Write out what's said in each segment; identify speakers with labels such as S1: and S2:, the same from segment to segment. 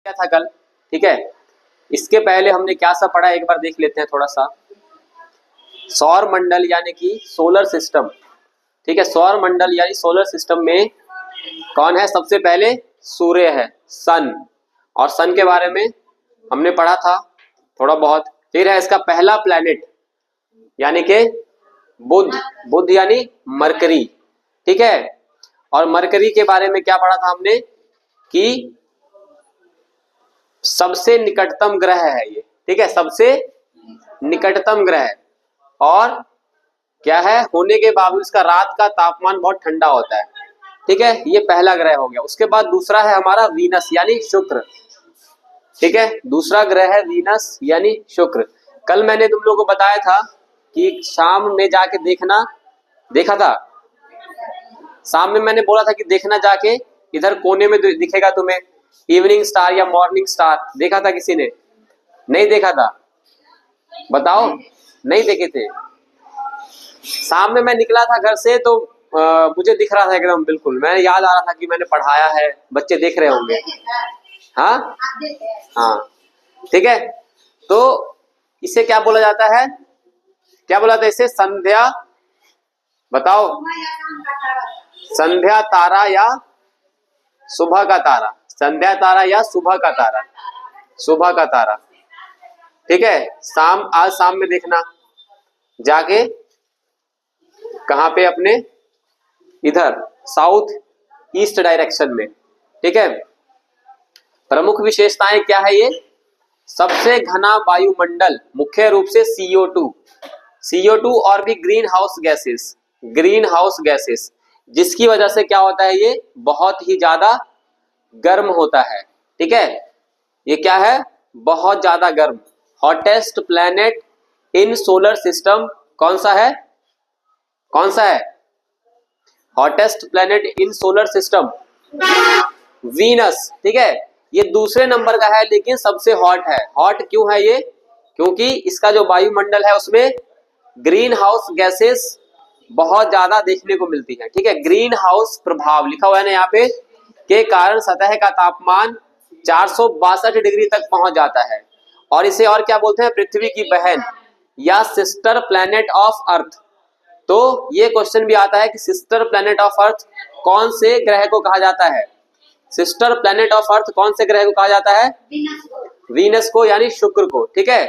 S1: क्या था कल, ठीक है। इसके पहले हमने क्या सा पढ़ा एक बार देख लेते हैं थोड़ा सा। सौर मंडल यानी कि सोलर सिस्टम, ठीक है। सौर मंडल यानी सोलर सिस्टम में कौन है? सबसे पहले सूर्य है, सन। और सन के बारे में हमने पढ़ा था थोड़ा बहुत। फिर है इसका पहला प्लैनेट यानी कि बुध, बुध यानी मरकरी, ठीक है। और मरकरी के बारे में क्या पढ़ा था हमने कि सबसे निकटतम ग्रह है ये, ठीक है, सबसे निकटतम ग्रह। और क्या है, होने के बावजूद इसका रात का तापमान बहुत ठंडा होता है, ठीक है। ये पहला ग्रह हो गया। उसके बाद दूसरा है हमारा वीनस यानी शुक्र, ठीक है। दूसरा ग्रह है वीनस यानी शुक्र। कल मैंने तुम लोगों को बताया था कि शाम में जाके देखना, देखा था? शाम में मैंने बोला था कि देखना जाके, इधर कोने में दिखेगा तुम्हें इवनिंग स्टार या मॉर्निंग स्टार। देखा था किसी ने? नहीं देखा था? बताओ, नहीं देखे थे? शाम में मैं निकला था घर से तो मुझे दिख रहा था एकदम बिल्कुल। मैं याद आ रहा था कि मैंने पढ़ाया है, बच्चे देख रहे होंगे। हाँ हाँ, ठीक है। तो इसे क्या बोला जाता है? क्या बोला जाता है इसे? संध्या, बताओ, संध्या तारा या सुबह का तारा? संध्या तारा या सुबह का तारा? सुबह का तारा, ठीक है। शाम, आज शाम में देखना जाके, कहां पे? अपने इधर साउथ ईस्ट डायरेक्शन में, ठीक है। प्रमुख विशेषताएं क्या है ये? सबसे घना वायुमंडल, मुख्य रूप से CO2, CO2 और भी green house gases, green house gases, जिसकी वजह से क्या होता है, ये बहुत ही ज्यादा गर्म होता है, ठीक है। ये क्या है? बहुत ज्यादा गर्म। Hottest planet in solar system कौन सा है? कौन सा है hottest planet in solar system? Venus, ठीक है। ये दूसरे नंबर का है लेकिन सबसे हॉट है। हॉट क्यों है ये? क्योंकि इसका जो वायुमंडल है उसमें ग्रीन हाउस गैसेस बहुत ज्यादा देखने को मिलती है, ठीक है। ग्रीन हाउस प्रभाव लिखा हुआ है ना यहाँ पे, के कारण सतह का तापमान 462 डिग्री तक पहुंच जाता है। और इसे और क्या बोलते हैं? पृथ्वी की बहन या सिस्टर प्लैनेट ऑफ अर्थ। तो ये क्वेश्चन भी आता है कि सिस्टर प्लैनेट ऑफ अर्थ कौन से ग्रह को कहा जाता है? सिस्टर प्लैनेट ऑफ अर्थ कौन से ग्रह को कहा जाता है? वीनस को यानी शुक्र को, ठीक है।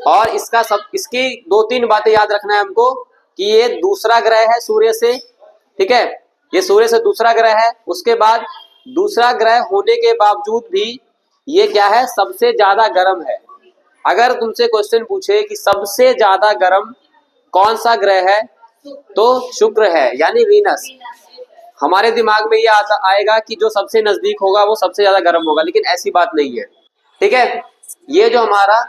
S1: और इसका सब, इसकी 2-3 बातें याद रखना है हमको कि ये दूसरा ग्रह है सूर्य से, ठीक है। ये सूर्य से दूसरा ग्रह है। उसके बाद दूसरा ग्रह होने के बावजूद भी ये क्या है? सबसे ज्यादा गर्म है। अगर तुमसे क्वेश्चन पूछे कि सबसे ज्यादा गर्म कौन सा ग्रह है, तो शुक्र है यानी वीनस। हमारे दिमाग में ये आएगा कि जो सबसे नजदीक होगा वो सबसे ज्यादा गर्म होगा, लेकिन ऐसी बात नहीं है, ठीक है। ये जो हमारा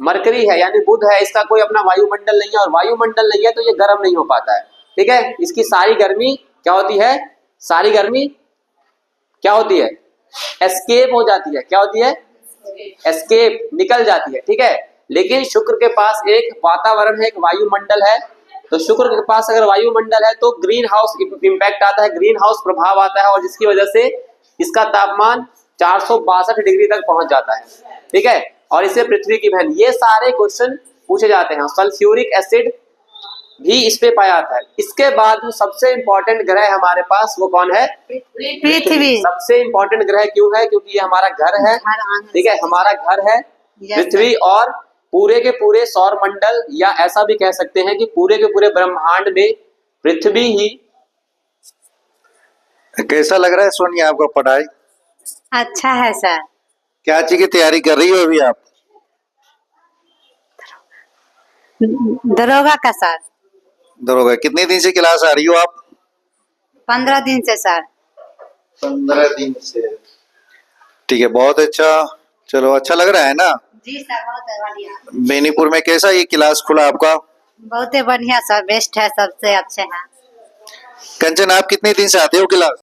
S1: मरकरी है यानी बुध है, इसका कोई अपना वायुमंडल नहीं है, और वायुमंडल नहीं है तो ये गर्म नहीं हो पाता है, ठीक है। इसकी सारी गर्मी क्या होती है? सारी गर्मी क्या होती है? एस्केप हो जाती है। क्या होती है? एस्केप, निकल जाती है, ठीक है। लेकिन शुक्र के पास एक वातावरण है, एक वायुमंडल है। तो शुक्र के पास अगर वायुमंडल है तो ग्रीन हाउस इंपैक्ट आता है, ग्रीन हाउस प्रभाव आता है, और जिसकी वजह से इसका तापमान 462 डिग्री तक पहुंच जाता है, ठीक है। और इसे पृथ्वी की बहन, ये सारे क्वेश्चन पूछे जाते हैं। सल्फ्यूरिक एसिड भी इस पे पाया जाता है। इसके बाद जो सबसे इंपॉर्टेंट ग्रह हमारे पास वो कौन है? पृथ्वी। सबसे इंपॉर्टेंट ग्रह क्यों है? क्योंकि ये हमारा घर है, ठीक है, हमारा घर है पृथ्वी। और पूरे के पूरे सौर मंडल, या ऐसा भी कह सकते हैं कि पूरे के पूरे ब्रह्मांड में पृथ्वी ही।
S2: कैसा लग रहा है सोनिया आपका पढ़ाई?
S3: अच्छा है सर।
S2: क्या चीज की तैयारी कर रही हो अभी आप?
S3: दरोगा का सर।
S2: दरोगा। कितने दिन से क्लास आ रही हो आप?
S3: 15 दिन से सर।
S2: 15 दिन से, ठीक है, बहुत अच्छा। चलो, अच्छा लग रहा है ना?
S3: जी सर, बहुत बढ़िया।
S2: बेनीपुर में कैसा ये क्लास खुला आपका?
S3: बहुत बढ़िया सर, बेस्ट है, सबसे अच्छे हैं।
S2: कंचन, आप कितने दिन से आते हो क्लास?